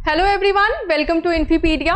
Hello everyone, welcome to Infipedia.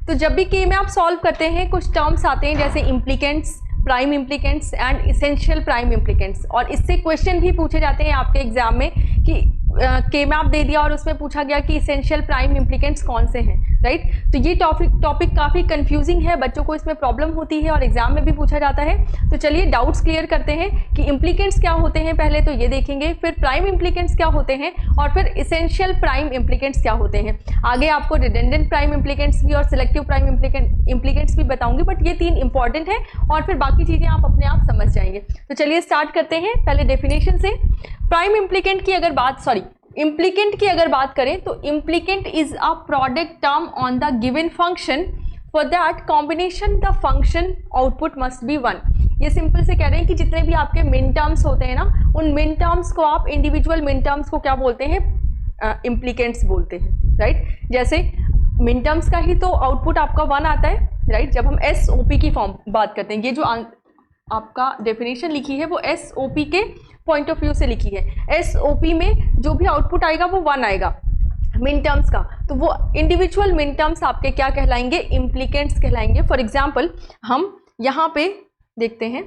तो जब भी के में आप सॉल्व करते हैं कुछ टर्म्स आते हैं जैसे implicants, prime implicants and essential prime implicants, और इससे क्वेश्चन भी पूछे जाते हैं आपके एग्जाम में कि के में आप दे दिया और उसमें पूछा गया कि इसेंशियल प्राइम इम्प्लीकेंट्स कौन से हैं, राइट। तो ये टॉपिक काफ़ी कंफ्यूजिंग है, बच्चों को इसमें प्रॉब्लम होती है और एग्जाम में भी पूछा जाता है। तो चलिए डाउट्स क्लियर करते हैं कि इम्प्लीकेंट्स क्या होते हैं, पहले तो ये देखेंगे, फिर प्राइम इम्प्लीकेंट्स क्या होते हैं और फिर इसेंशियल प्राइम इम्प्लीकेंट्स क्या होते हैं। आगे आपको रिडंडेंट प्राइम इम्प्लीकेंट्स भी और सिलेक्टिव प्राइम इम्प्लीकेंट्स भी बताऊंगी, बट ये तीन इंपॉर्टेंट है और फिर बाकी चीज़ें आप अपने आप समझ जाएंगे। तो चलिए स्टार्ट करते हैं पहले डेफिनेशन से। प्राइम इम्प्लीकेंट की अगर बात इम्प्लीकेंट की अगर बात करें तो implicant is a product term on the given function, for that combination the function output must be 1। ये सिंपल से कह रहे हैं कि जितने भी आपके मिन टर्म्स होते हैं ना, उन मिन टर्म्स को आप इंडिविजुअल मिन टर्म्स को क्या बोलते हैं, इम्प्लीकेंट्स बोलते हैं, राइट। जैसे मिन टर्म्स का ही तो आउटपुट आपका 1 आता है, राइट। जब हम SOP की फॉर्म बात करते हैं, ये जो आपका डेफिनेशन लिखी है वो SOP के पॉइंट ऑफ व्यू से लिखी है। SOP में जो भी आउटपुट आएगा वो 1 आएगा मिन टर्म्स का, तो वो इंडिविजुअल मिन टर्म्स आपके क्या कहलाएंगे, इम्प्लीकेंट्स कहलाएंगे। फॉर एग्जाम्पल हम यहाँ पे देखते हैं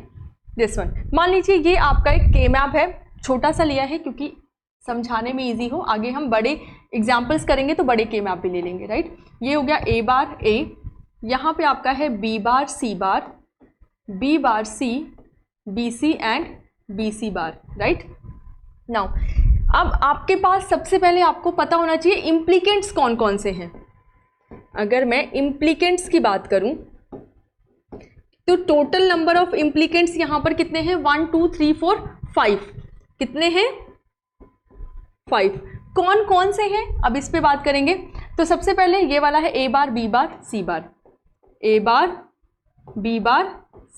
दिस वन। मान लीजिए ये आपका एक के मैप है, छोटा सा लिया है क्योंकि समझाने में इजी हो, आगे हम बड़े एग्जाम्पल्स करेंगे तो बड़े के मैप भी ले लेंगे, राइट। ये हो गया A बार A, यहाँ पे आपका है B bar C bar, B bar C, BC and BC bar, right. Now अब आपके पास सबसे पहले आपको पता होना चाहिए इम्प्लीकेंट्स कौन कौन से हैं। अगर मैं इम्प्लीकेंट्स की बात करूं तो टोटल नंबर ऑफ इम्प्लीकेंट्स यहां पर कितने हैं, 1 2 3 4 5। कितने हैं, 5। कौन कौन से हैं अब इस पे बात करेंगे। तो सबसे पहले ये वाला है A bar B bar C bar, A bar B bar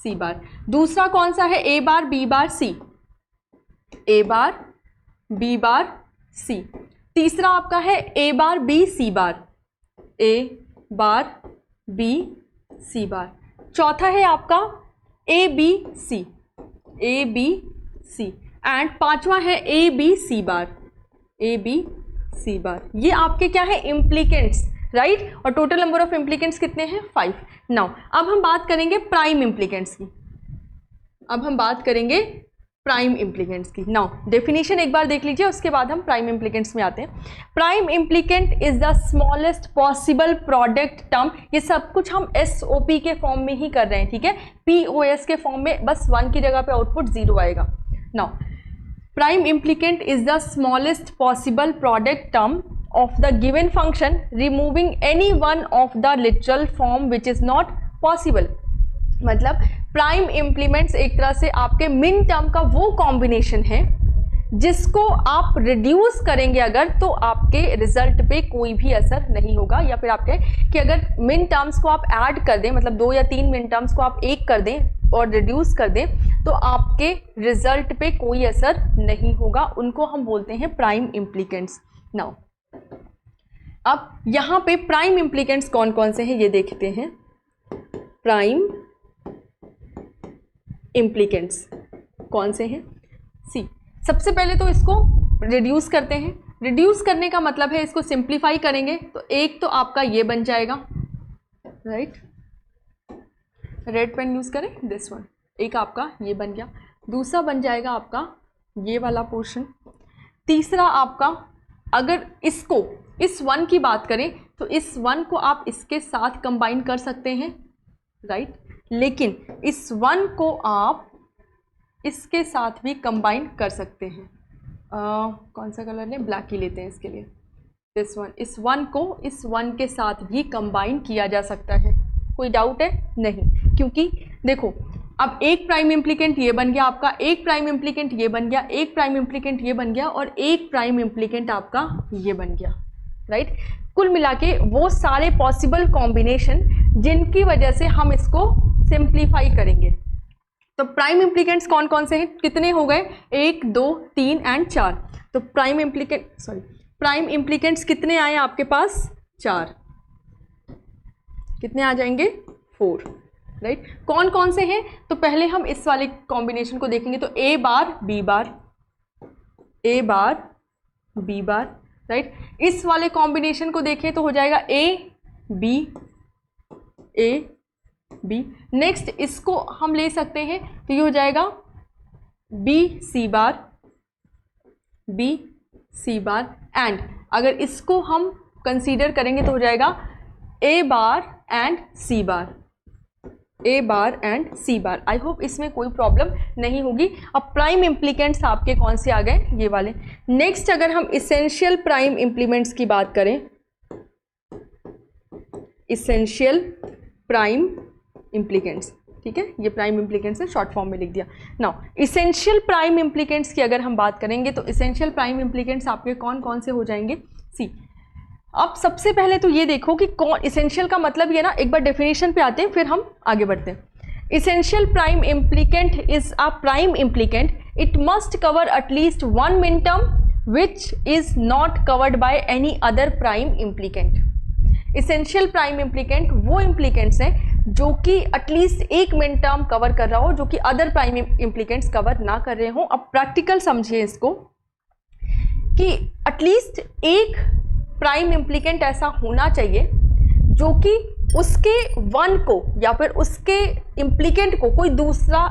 C बार। दूसरा कौन सा है, A bar B bar C, A bar B bar C। तीसरा आपका है A bar B C bar, A bar B C बार। चौथा है आपका A B C, A B C and पांचवा है A B C bar, A B C बार। ये आपके क्या है, इम्प्लीकेंट्स, राइट। और टोटल नंबर ऑफ इम्प्लीकेंट्स कितने हैं, 5। नाउ अब हम बात करेंगे प्राइम इम्प्लीकेंट्स की। अब हम बात करेंगे प्राइम इम्प्लीकेंट्स की। नाउ डेफिनेशन एक बार देख लीजिए, उसके बाद हम प्राइम इम्प्लीकेंट्स में आते हैं। Prime implicant is the smallest possible product term. ये सब कुछ हम SOP के फॉर्म में ही कर रहे हैं, ठीक है। POS के फॉर्म में बस 1 की जगह पे आउटपुट 0 आएगा। Now prime implicant is the smallest possible product term of the given function removing any one of the literal form which is not possible। मतलब प्राइम इम्प्लीमेंट्स एक तरह से आपके मिन टर्म का वो कॉम्बिनेशन है जिसको आप रिड्यूस करेंगे अगर, तो आपके रिजल्ट पे कोई भी असर नहीं होगा। या फिर आपके कि अगर मिन टर्म्स को आप ऐड कर दें, मतलब 2 या 3 मिन टर्म्स को आप एक कर दें और रिड्यूस कर दें, तो आपके रिजल्ट पे कोई असर नहीं होगा। उनको हम बोलते हैं प्राइम इम्प्लीकेंट्स। नाउ अब यहाँ पे प्राइम इम्प्लीकेंट्स कौन कौन से हैं ये देखते हैं। प्राइम इम्प्लीकेंट्स कौन से हैं, सी। सबसे पहले तो इसको रिड्यूस करते हैं। रिड्यूस करने का मतलब है इसको सिंप्लीफाई करेंगे, तो एक तो आपका ये बन जाएगा, राइट। रेड पेन यूज करें, दिस वन। एक आपका ये बन गया, दूसरा बन जाएगा आपका ये वाला पोर्शन। तीसरा आपका, अगर इसको इस 1 की बात करें तो इस 1 को आप इसके साथ कंबाइन कर सकते हैं, राइट। लेकिन इस 1 को आप इसके साथ भी कंबाइन कर सकते हैं। कौन सा कलर लें, ब्लैक ही लेते हैं इसके लिए। दिस वन, इस 1 को इस 1 के साथ भी कंबाइन किया जा सकता है। कोई डाउट है, नहीं, क्योंकि देखो अब एक प्राइम इम्प्लीकेंट ये बन गया आपका, एक प्राइम इम्प्लीकेंट ये बन गया, एक प्राइम इम्प्लीकेंट ये बन गया और एक प्राइम इम्प्लीकेंट आपका ये बन गया, राइट। कुल मिला के वो सारे पॉसिबल कॉम्बिनेशन जिनकी वजह से हम इसको सिंप्लीफाई करेंगे। तो प्राइम इम्प्लीकेंट्स कौन कौन से हैं, कितने हो गए, 1 2 3 एंड 4। तो प्राइम इम्प्लीकेंट्स कितने आए आपके पास, 4। कितने आ जाएंगे, 4, राइट। कौन कौन से हैं, तो पहले हम इस वाले कॉम्बिनेशन को देखेंगे। तो A bar B bar, A bar B bar, right. इस वाले कॉम्बिनेशन को देखें तो हो जाएगा ए बी, नेक्स्ट इसको हम ले सकते हैं तो ये हो जाएगा बी सी बार, एंड अगर इसको हम कंसीडर करेंगे तो हो जाएगा ए बार and C bar. I hope इसमें कोई प्रॉब्लम नहीं होगी। अब प्राइम इम्प्लीकेंट्स आपके कौन से आ गए, ये वाले। नेक्स्ट अगर हम इसेंशियल प्राइम इम्प्लीमेंट्स की बात करें, इसेंशियल प्राइम इम्प्लीकेंट्स, ठीक है, ये प्राइम इम्प्लीकेंट्स है, शॉर्ट फॉर्म में लिख दिया। नाउ इसेंशियल प्राइम इम्प्लीकेंट्स की अगर हम बात करेंगे तो इसेंशियल प्राइम इम्प्लीकेंट्स आपके कौन कौन से हो जाएंगे, सी। अब सबसे पहले तो ये देखो कि कौन इसेंशियल का मतलब ये ना, एक बार डेफिनेशन पे आते हैं फिर हम आगे बढ़ते हैं। Essential prime implicant is a prime implicant, it must cover at least one min term which is not covered by any other prime implicant. Essential prime implicant वो इम्प्लीकेंट्स हैं जो कि एटलीस्ट एक मिन टर्म कवर कर रहा हो, जो कि अदर प्राइम इम्प्लीकेंट्स कवर ना कर रहे हो। अब प्रैक्टिकल समझिए इसको कि एटलीस्ट एक प्राइम इम्प्लीकेंट ऐसा होना चाहिए जो कि उसके वन को या फिर उसके इम्प्लीकेंट को कोई दूसरा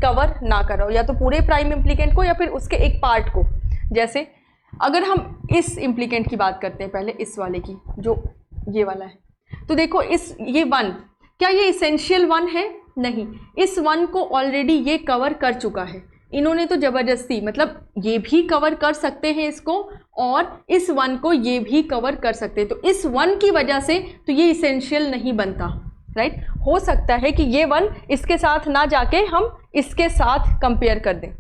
कवर ना कर रहा हो, या तो पूरे प्राइम इम्प्लीकेंट को या फिर उसके एक पार्ट को। जैसे अगर हम इस इम्प्लीकेंट की बात करते हैं पहले, इस वाले की, जो ये वाला है, तो देखो ये वन, क्या ये इसेंशियल वन है? नहीं, इस वन को ऑलरेडी ये कवर कर चुका है। इन्होंने तो ज़बरदस्ती, मतलब ये भी कवर कर सकते हैं इसको, और इस वन को ये भी कवर कर सकते हैं, तो इस वन की वजह से तो ये इसेंशियल नहीं बनता, राइट। हो सकता है कि ये वन इसके साथ ना जाके हम इसके साथ कंपेयर कर दें,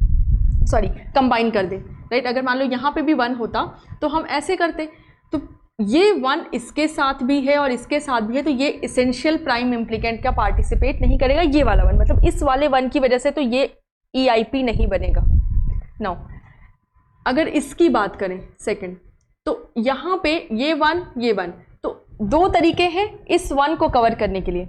सॉरी कंबाइन कर दें, राइट। अगर मान लो यहाँ पे भी वन होता तो हम ऐसे करते, तो ये वन इसके साथ भी है और इसके साथ भी है, तो ये इसेंशियल प्राइम इम्प्लीकेंट का पार्टिसिपेट नहीं करेगा, ये वाला वन, मतलब इस वाले वन की वजह से तो ये EIP नहीं बनेगा। नाउ अगर इसकी बात करें सेकंड, तो यहाँ पे ये वन, तो दो तरीके हैं इस वन को कवर करने के लिए।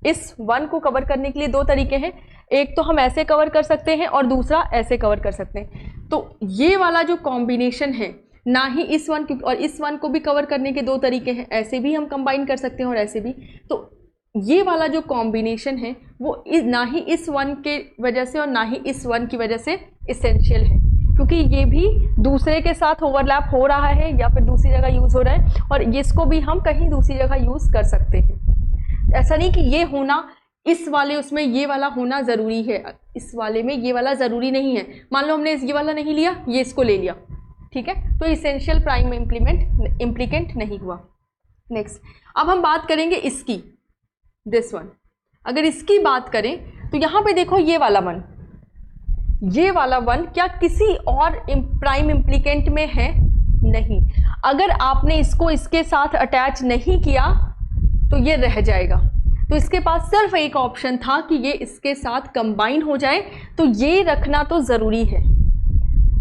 इस वन को कवर करने के लिए दो तरीके हैं, एक तो हम ऐसे कवर कर सकते हैं और दूसरा ऐसे कवर कर सकते हैं। तो ये वाला जो कॉम्बिनेशन है, ना ही इस वन और इस वन को भी कवर करने के दो तरीके हैं, ऐसे भी हम कंबाइन कर सकते हैं और ऐसे भी। तो ये वाला जो कॉम्बिनेशन है वो ना ही इस वन के वजह से और ना ही इस वन की वजह से इसेंशियल है, क्योंकि ये भी दूसरे के साथ ओवरलैप हो रहा है या फिर दूसरी जगह यूज़ हो रहा है, और इसको भी हम कहीं दूसरी जगह यूज़ कर सकते हैं। ऐसा नहीं कि ये होना इस वाले उसमें ये वाला होना ज़रूरी है, इस वाले में ये वाला ज़रूरी नहीं है। मान लो हमने ये वाला नहीं लिया, ये इसको ले लिया, ठीक है, तो इसेंशियल प्राइम इम्प्लीकेंट नहीं हुआ। नेक्स्ट अब हम बात करेंगे इसकी, दिस वन। अगर इसकी बात करें तो यहाँ पे देखो ये वाला वन क्या किसी और प्राइम इम्प्लीकेंट में है? नहीं। अगर आपने इसको इसके साथ अटैच नहीं किया तो ये रह जाएगा, तो इसके पास सिर्फ एक ऑप्शन था कि ये इसके साथ कंबाइन हो जाए, तो ये रखना तो ज़रूरी है।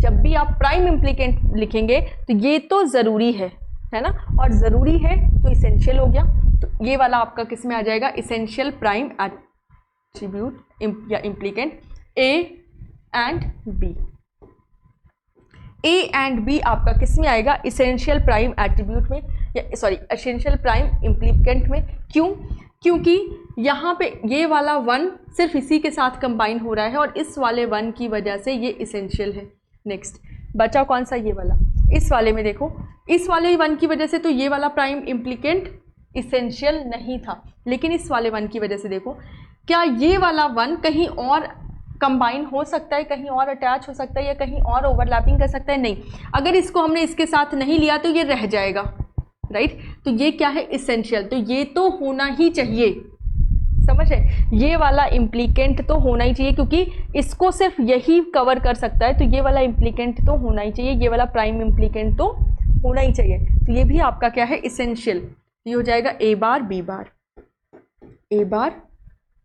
जब भी आप प्राइम इम्प्लीकेंट लिखेंगे तो ये तो ज़रूरी है ना, और ज़रूरी है तो इसेंशियल हो गया। तो ये वाला आपका किस में आ जाएगा? इसेंशियल प्राइम एट्रीब्यूट या implicant A and B. A and B आपका किस में आएगा? इसेंशियल प्राइम एट्रीब्यूट में, या सॉरी इसेंशियल प्राइम इम्प्लीकेंट में। क्यों? क्योंकि यहाँ पे ये वाला वन सिर्फ इसी के साथ कंबाइन हो रहा है और इस वाले वन की वजह से ये इसेंशियल है। नेक्स्ट बचा कौन सा? ये वाला। इस वाले में देखो, इस वाले वन की वजह से तो ये वाला प्राइम इम्प्लीकेंट इसेंशियल नहीं था, लेकिन इस वाले वन की वजह से देखो, क्या ये वाला वन कहीं और कंबाइन हो सकता है, कहीं और अटैच हो सकता है, या कहीं और ओवरलैपिंग कर सकता है? नहीं। अगर इसको हमने इसके साथ नहीं लिया तो ये रह जाएगा, राइट। तो ये क्या है? इसेंशियल। तो ये तो होना ही चाहिए, समझ है, ये वाला इम्प्लीकेंट तो होना ही चाहिए, क्योंकि इसको सिर्फ यही कवर कर सकता है, तो ये वाला इम्प्लीकेंट तो होना ही चाहिए, ये वाला प्राइम इम्प्लीकेंट तो होना ही चाहिए। तो ये भी आपका क्या है? इसेंशियल। ये हो जाएगा ए bar B bar, A bar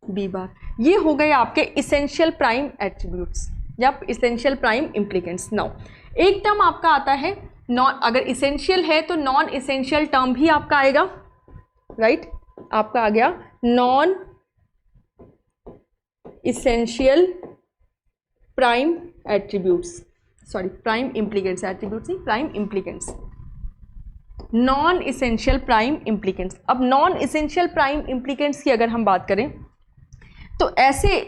B बार। ये हो गए आपके इसेंशियल प्राइम एट्रीब्यूट्स या इसेंशियल प्राइम इम्प्लीकेंट्स। नाउ एक टर्म आपका आता है नॉन, अगर इसेंशियल है तो नॉन इसेंशियल टर्म भी आपका आएगा, राइट। आपका आ गया non essential prime attributes, sorry prime implicants, attributes नहीं, prime implicants. Non essential prime implicants. अब नॉन इसेंशियल प्राइम इम्प्लीकेंट्स की अगर हम बात करें तो ऐसे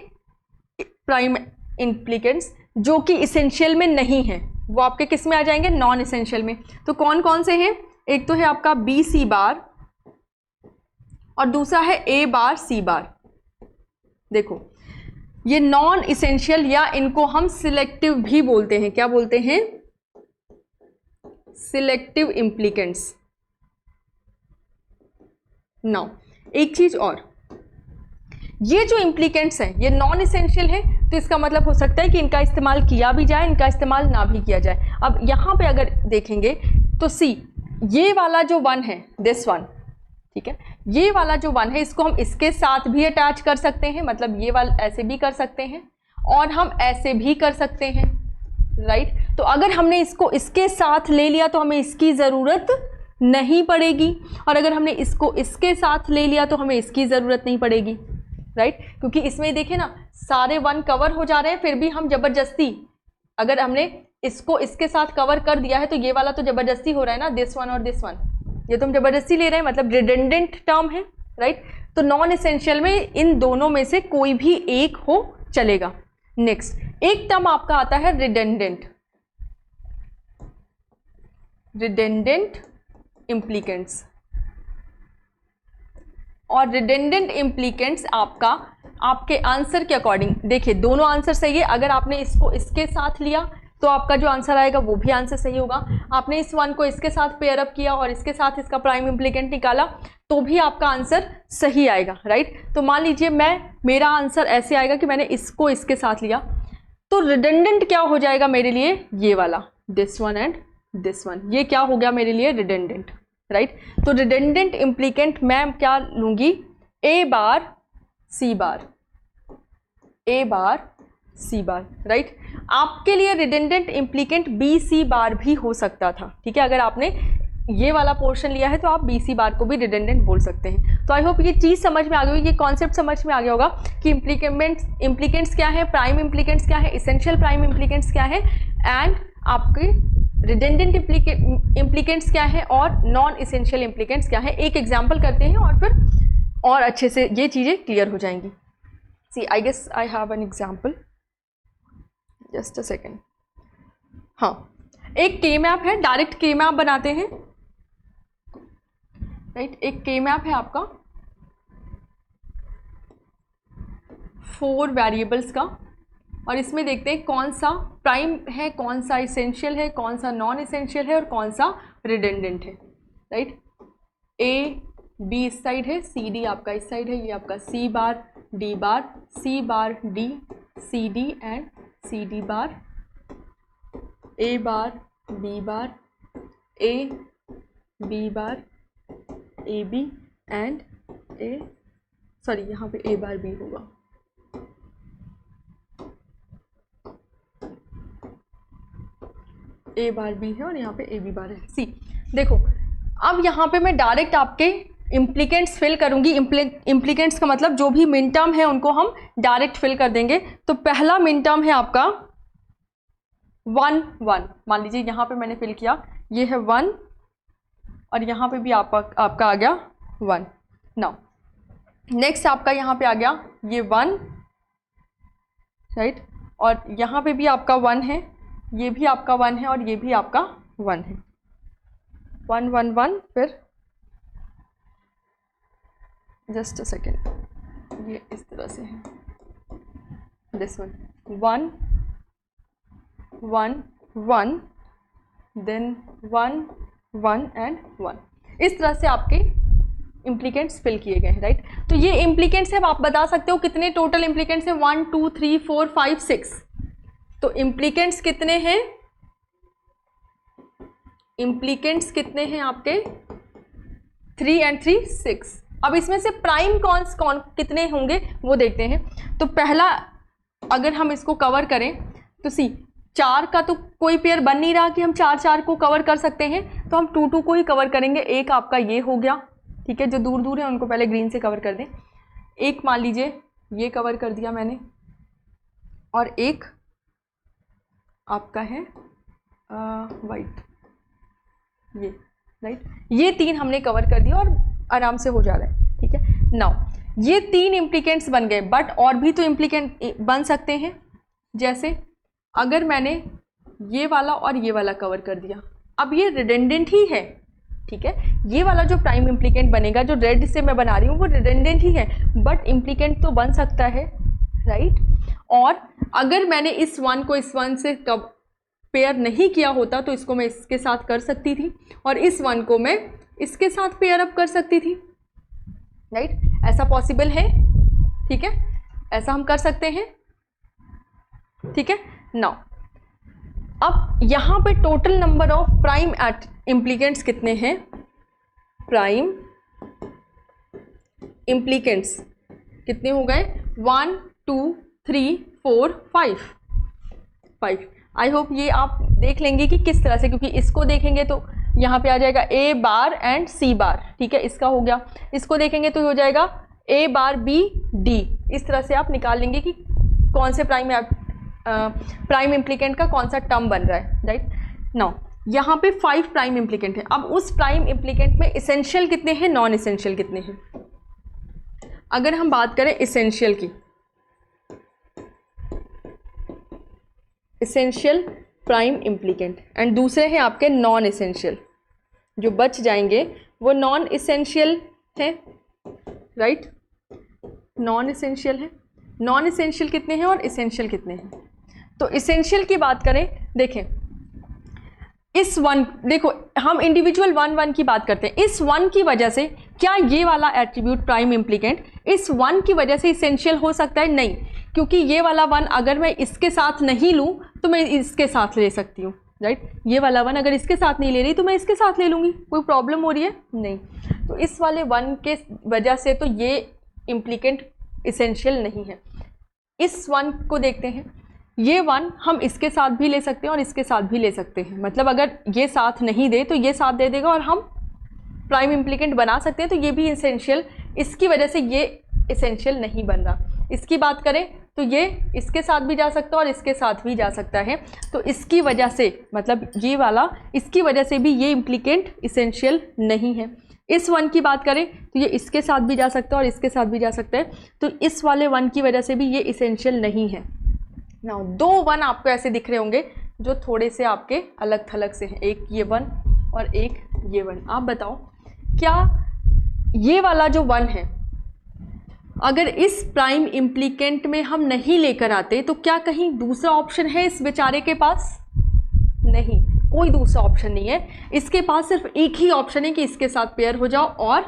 प्राइम इम्प्लीकेंट्स जो कि इसेंशियल में नहीं है वो आपके किस में आ जाएंगे, नॉन इसेंशियल में। तो कौन कौन से हैं, एक तो है आपका बी सी बार और दूसरा है ए बार सी बार। देखो ये नॉन इसेंशियल या इनको हम सिलेक्टिव भी बोलते हैं, क्या बोलते हैं, सिलेक्टिव इम्प्लीकेंट्स। नाउ एक चीज और, ये जो इम्प्लीकेंट्स हैं ये नॉन इसेंशियल है तो इसका मतलब हो सकता है कि इनका इस्तेमाल किया भी जाए, इनका इस्तेमाल ना भी किया जाए। अब यहाँ पे अगर देखेंगे तो सी ये वाला जो वन है, दिस वन, ठीक है, ये वाला जो वन है इसको हम इसके साथ भी अटैच कर सकते हैं, मतलब ये वाला ऐसे भी कर सकते हैं और हम ऐसे भी कर सकते हैं, राइट। तो अगर हमने इसको इसके साथ ले लिया तो हमें इसकी ज़रूरत नहीं पड़ेगी, और अगर हमने इसको इसके साथ ले लिया तो हमें इसकी ज़रूरत नहीं पड़ेगी, राइट। क्योंकि इसमें देखिए ना सारे वन कवर हो जा रहे हैं, फिर भी हम जबरदस्ती, अगर हमने इसको इसके साथ कवर कर दिया है तो ये वाला तो जबरदस्ती हो रहा है ना, दिस वन और दिस वन, ये तो हम जबरदस्ती ले रहे हैं, मतलब रिडंडेंट टर्म है, राइट। तो नॉन एसेंशियल में इन दोनों में से कोई भी एक हो चलेगा। नेक्स्ट एक टर्म आपका आता है रिडंडेंट, रिडंडेंट इम्प्लीकेंट्स। और रिडंडेंट इम्प्लीकेंट्स आपका आपके आंसर के अकॉर्डिंग, देखिए दोनों आंसर सही है। अगर आपने इसको इसके साथ लिया तो आपका जो आंसर आएगा वो भी आंसर सही होगा, आपने इस वन को इसके साथ पेयर अप किया और इसके साथ इसका प्राइम इम्प्लीकेंट निकाला तो भी आपका आंसर सही आएगा, राइट। तो मान लीजिए मेरा आंसर ऐसे आएगा कि मैंने इसको इसके साथ लिया, तो रिडंडेंट क्या हो जाएगा मेरे लिए, ये वाला this one and this one, ये क्या हो गया मेरे लिए, रिडंडेंट, राइट। तो रिडंडेंट इम्प्लीकेंट मैं क्या लूंगी, ए बार C bar, A bar C bar, right. आपके लिए रिडंडेंट इम्प्लीकेंट बी सी बार भी हो सकता था, ठीक है। अगर आपने ये वाला पोर्शन लिया है तो आप बी सी बार को भी रिडंडेंट बोल सकते हैं। तो आई होप ये चीज़ समझ में आ गई होगी, ये कॉन्सेप्ट समझ में आ गया होगा कि इम्प्लीकेंट्स क्या है, प्राइम इम्प्लीकेंट्स क्या है, इसेंशियल प्राइम इम्प्लीकेंट्स क्या है, एंड आपके रिडंडेंट इम्प्लीकेंट्स क्या है और नॉन इसेंशियल इम्प्लीकेंट्स क्या है। एक एग्जाम्पल करते हैं और फिर और अच्छे से ये चीज़ें क्लियर हो जाएंगी। See I guess I have an example, just a second. हाँ, एक के मैप है, डायरेक्ट के मैप बनाते हैं, राइट। एक के मैप है आपका 4 वेरिएबल्स का, और इसमें देखते हैं कौन सा प्राइम है, कौन सा इसेंशियल है, कौन सा नॉन इसेंशियल है और कौन सा रिडंडेंट है, राइट। ए बी इस साइड है, सी डी आपका इस साइड है, ये आपका C bar D bar, C bar D, C D and C D bar, A bar B bar, A B bar, A B and A, sorry यहाँ पे ए bar B होगा, ए bar B है और यहाँ पे ए बी बार है, सी। देखो अब यहाँ पे मैं डायरेक्ट आपके इम्प्लीकेंट्स फिल करूँगी। इम्प्लीकेंट्स का मतलब जो भी मिन टर्म है उनको हम डायरेक्ट फिल कर देंगे। तो पहला मिन टर्म है आपका 1 1, मान लीजिए यहाँ पे मैंने फिल किया, ये है 1 और यहाँ पे भी आपका आ गया 1। नाउ नेक्स्ट आपका यहाँ पे आ गया ये 1, राइट, और यहाँ पे भी आपका 1 है, ये भी आपका 1 है और ये भी आपका 1 है, 1 1 1। फिर जस्ट अ सेकेंड, ये इस तरह से है, दिस वन 1 1 1 देन 1 1 एंड 1, इस तरह से आपके इम्प्लीकेंट्स फिल किए गए हैं, राइट। तो ये इम्प्लीकेंट्स है, आप बता सकते हो कितने टोटल इम्प्लीकेंट्स हैं, 1 2 3 4 5 6। तो इम्प्लीकेंट्स कितने हैं, इम्प्लीकेंट्स कितने हैं आपके 3 एंड 3 6। अब इसमें से प्राइम कौन कितने होंगे वो देखते हैं। तो पहला अगर हम इसको कवर करें तो सी 4 का तो कोई पेयर बन नहीं रहा कि हम 4 4 को कवर कर सकते हैं, तो हम 2 2 को ही कवर करेंगे। एक आपका ये हो गया, ठीक है, जो दूर दूर है उनको पहले ग्रीन से कवर कर दें। एक मान लीजिए ये कवर कर दिया मैंने, और एक आपका है वाइट, ये राइट। ये 3 हमने कवर कर दिया और आराम से हो जा रहा है, ठीक है। नाउ ये 3 इम्प्लीकेंट्स बन गए, बट और भी तो इम्प्लीकेंट बन सकते हैं। जैसे अगर मैंने ये वाला और ये वाला कवर कर दिया, अब ये रिडंडेंट ही है, ठीक है। ये वाला जो प्राइम इम्प्लीकेंट बनेगा, जो रेड से मैं बना रही हूँ, वो रिडंडेंट ही है, बट इम्प्लीकेंट तो बन सकता है, राइट। और अगर मैंने इस 1 को इस 1 से कब पेयर नहीं किया होता तो इसको मैं इसके साथ कर सकती थी, और इस 1 को मैं इसके साथ पेयर अप कर सकती थी, राइट। ऐसा पॉसिबल है, ठीक है, ऐसा हम कर सकते हैं, ठीक है। नाउ अब यहाँ पे total number of prime implicants कितने हैं? प्राइम इम्प्लीकेंट्स कितने हो गए? 1 2 3 4 5। आई होप ये आप देख लेंगे कि किस तरह से, क्योंकि इसको देखेंगे तो यहाँ पे आ जाएगा A बार एंड C बार, ठीक है, इसका हो गया। इसको देखेंगे तो हो जाएगा A बार B D। इस तरह से आप निकाल लेंगे कि कौन से प्राइम इम्प्लीकेंट का कौन सा टर्म बन रहा है, राइट। नाउ यहाँ पे 5 प्राइम इम्प्लीकेंट है। अब उस प्राइम इम्प्लीकेंट में इसेंशियल कितने हैं, नॉन इसेंशियल कितने हैं? अगर हम बात करें इसेंशियल की, इसेंशियल प्राइम इम्प्लीकेंट एंड दूसरे हैं आपके नॉन इसेंशियल, जो बच जाएंगे वो नॉन इसेंशियल है, राइट। नॉन इसेंशियल है। नॉन इसेंशियल कितने हैं और इसेंशियल कितने हैं? तो इसेंशियल की बात करें, देखें इस 1, देखो हम इंडिविजुअल 1 1 की बात करते हैं। इस 1 की वजह से क्या ये वाला एट्रीब्यूट प्राइम इम्प्लीकेंट इस 1 की वजह से इसेंशियल हो सकता है? नहीं, क्योंकि ये वाला 1 अगर मैं इसके साथ नहीं लूँ तो मैं इसके साथ ले सकती हूँ, राइट। ये वाला 1 अगर इसके साथ नहीं ले रही तो मैं इसके साथ ले लूँगी, कोई प्रॉब्लम हो रही है? नहीं। तो इस वाले 1 के वजह से तो ये इम्प्लीकेंट इसेंशियल नहीं है। इस 1 को देखते हैं, ये 1 हम इसके साथ भी ले सकते हैं और इसके साथ भी ले सकते हैं, मतलब अगर ये साथ नहीं दे तो ये साथ दे देगा और हम प्राइम इम्प्लीकेंट बना सकते हैं, तो ये भी इसेंशियल, इसकी वजह से ये इसेंशियल नहीं बन रहा। इसकी बात करें तो ये इसके साथ भी जा सकता है और इसके साथ भी जा सकता है, तो इसकी वजह से, मतलब ये वाला, इसकी वजह से भी ये इम्प्लीकेंट इसेंशियल नहीं है। इस 1 की बात करें तो ये इसके साथ भी जा सकता है और इसके साथ भी जा सकता है, तो इस वाले 1 की वजह से भी ये इसेंशियल नहीं है। नाउ 2 1 आपको ऐसे दिख रहे होंगे जो थोड़े से आपके अलग थलग से हैं, एक ये 1 और एक ये 1। आप बताओ क्या ये वाला जो 1 है, अगर इस प्राइम इम्प्लीकेंट में हम नहीं लेकर आते तो क्या कहीं दूसरा ऑप्शन है इस बेचारे के पास? नहीं, कोई दूसरा ऑप्शन नहीं है। इसके पास सिर्फ एक ही ऑप्शन है कि इसके साथ पेयर हो जाओ और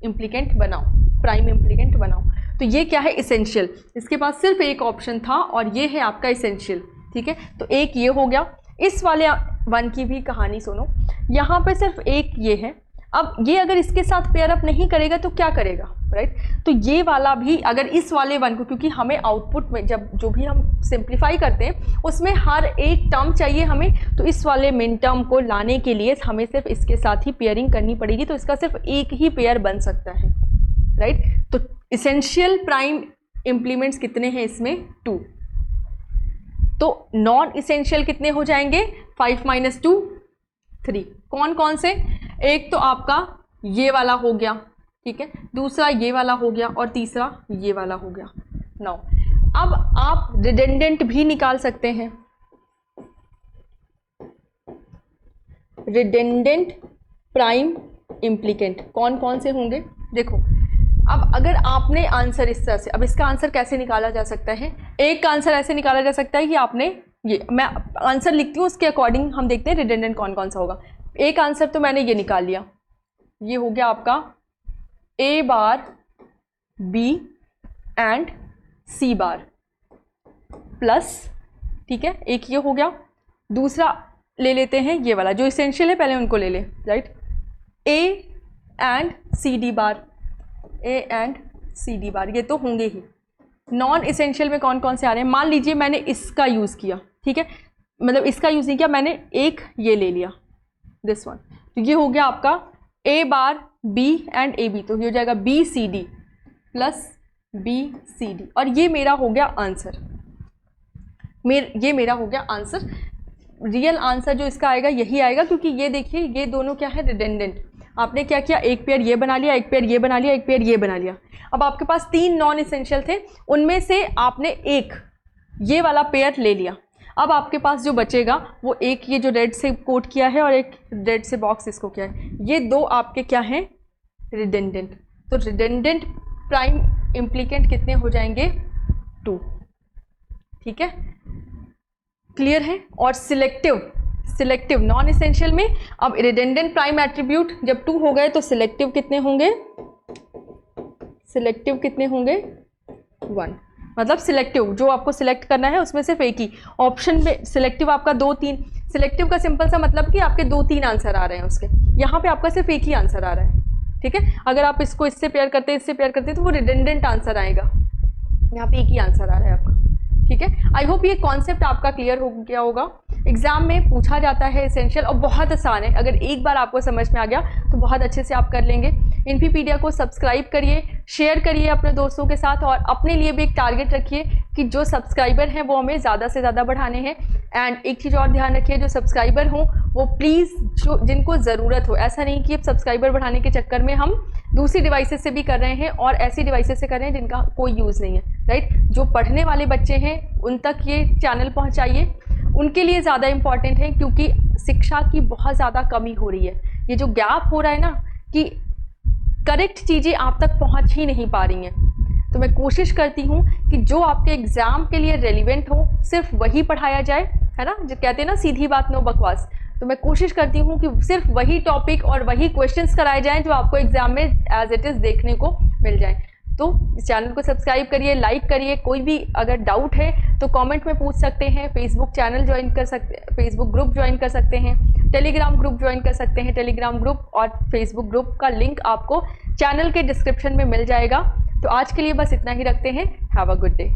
इम्प्लीकेंट बनाओ, प्राइम इम्प्लीकेंट बनाओ। तो ये क्या है? इसेंशियल। इसके पास सिर्फ एक ऑप्शन था और ये है आपका इसेंशियल, ठीक है। तो एक ये हो गया। इस वाले 1 की भी कहानी सुनो, यहाँ पे सिर्फ एक ये है। अब ये अगर इसके साथ पेयर अप नहीं करेगा तो क्या करेगा, राइट। तो ये वाला भी अगर इस वाले 1 को, क्योंकि हमें आउटपुट में जब जो भी हम सिंप्लीफाई करते हैं उसमें हर एक टर्म चाहिए हमें, तो इस वाले मिन टर्म को लाने के लिए हमें सिर्फ इसके साथ ही पेयरिंग करनी पड़ेगी, तो इसका सिर्फ एक ही पेयर बन सकता है, राइट। तो इसेंशियल प्राइम इम्प्लीमेंट्स कितने हैं इसमें? 2। तो नॉन इसेंशियल कितने हो जाएंगे? 5 - 2 3। कौन कौन से? एक तो आपका ये वाला हो गया, ठीक है, दूसरा ये वाला हो गया और तीसरा ये वाला हो गया। नाउ अब आप रिडंडेंट भी निकाल सकते हैं। रिडंडेंट प्राइम इम्प्लीकेंट कौन कौन से होंगे? देखो अब अगर आपने आंसर इस तरह से, अब इसका आंसर कैसे निकाला जा सकता है? एक का आंसर ऐसे निकाला जा सकता है कि आपने ये, मैं आंसर लिखती हूँ उसके अकॉर्डिंग हम देखते हैं रिडंडेंट कौन कौन सा होगा। एक आंसर तो मैंने ये निकाल लिया, ये हो गया आपका A bar B and C bar plus, ठीक है, एक ये हो गया। दूसरा ले लेते हैं ये वाला जो इसेंशियल है, पहले उनको ले लें, right. A and C D bar, A and C D बार, ये तो होंगे ही। नॉन इसेंशियल में कौन कौन से आ रहे हैं? मान लीजिए मैंने इसका यूज़ किया, ठीक है, मतलब इसका यूज़ नहीं किया, मैंने एक ये ले लिया, दिस वन, तो ये हो गया आपका A bar B and AB, तो ये हो जाएगा BCD प्लस BCD, और ये मेरा हो गया आंसर। ये मेरा हो गया आंसर। रियल आंसर जो इसका आएगा यही आएगा, क्योंकि ये देखिए ये दोनों क्या है, रिडेंडेंट। आपने क्या किया, एक पेयर ये बना लिया, एक पेयर ये बना लिया, एक पेयर ये बना लिया। अब आपके पास 3 नॉन इसेंशियल थे, उनमें से आपने एक ये वाला पेयर ले लिया। अब आपके पास जो बचेगा वो एक ये जो रेड से कोट किया है और एक रेड से बॉक्स इसको किया है, ये 2 आपके क्या हैं, रिडेंडेंट। तो रिडेंडेंट प्राइम इम्प्लीकेंट कितने हो जाएंगे, 2। ठीक है, क्लियर है। और सिलेक्टिव नॉन इसेंशियल में अब रिडेंडेंट प्राइम एट्रीब्यूट जब 2 हो गए तो सिलेक्टिव कितने होंगे, 1। मतलब सिलेक्टिव जो आपको सिलेक्ट करना है उसमें सिर्फ एक ही ऑप्शन में, सिलेक्टिव आपका 2-3, सिलेक्टिव का सिंपल सा मतलब कि आपके 2-3 आंसर आ रहे हैं उसके, यहाँ पे आपका सिर्फ एक ही आंसर आ रहा है। ठीक है, अगर आप इसको इससे पेयर करते हैं, इससे पेयर करते हैं तो वो रिडेंडेंट आंसर आएगा, यहाँ पे एक ही आंसर आ रहा है आपका। ठीक है, आई होप ये कॉन्सेप्ट आपका क्लियर हो गया होगा। एग्जाम में पूछा जाता है इसेंशियल और बहुत आसान है, अगर एक बार आपको समझ में आ गया तो बहुत अच्छे से आप कर लेंगे। इन्फीपीडिया को सब्सक्राइब करिए, शेयर करिए अपने दोस्तों के साथ, और अपने लिए भी एक टारगेट रखिए कि जो सब्सक्राइबर हैं वो हमें ज़्यादा से ज़्यादा बढ़ाने हैं। एंड एक चीज़ और ध्यान रखिए, जो सब्सक्राइबर हों वो प्लीज़ जो जिनको ज़रूरत हो, ऐसा नहीं कि अब सब्सक्राइबर बढ़ाने के चक्कर में हम दूसरी डिवाइसेस से भी कर रहे हैं और ऐसी डिवाइसेस से कर रहे हैं जिनका कोई यूज़ नहीं है, राइट। जो पढ़ने वाले बच्चे हैं उन तक ये चैनल पहुँचाइए, उनके लिए ज़्यादा इम्पॉर्टेंट है, क्योंकि शिक्षा की बहुत ज़्यादा कमी हो रही है। ये जो गैप हो रहा है ना कि करेक्ट चीज़ें आप तक पहुंच ही नहीं पा रही हैं, तो मैं कोशिश करती हूँ कि जो आपके एग्ज़ाम के लिए रेलिवेंट हो सिर्फ वही पढ़ाया जाए, है ना। जो कहते हैं ना सीधी बात नो बकवास, तो मैं कोशिश करती हूँ कि सिर्फ वही टॉपिक और वही क्वेश्चंस कराए जाएँ जो आपको एग्ज़ाम में एज इट इज़ देखने को मिल जाए। तो इस चैनल को सब्सक्राइब करिए, लाइक करिए। कोई भी अगर डाउट है तो कमेंट में पूछ सकते हैं। फेसबुक चैनल ज्वाइन कर सकते हैं, फेसबुक ग्रुप ज्वाइन कर सकते हैं, टेलीग्राम ग्रुप ज्वाइन कर सकते हैं। टेलीग्राम ग्रुप और फेसबुक ग्रुप का लिंक आपको चैनल के डिस्क्रिप्शन में मिल जाएगा। तो आज के लिए बस इतना ही रखते हैं। Have a good day.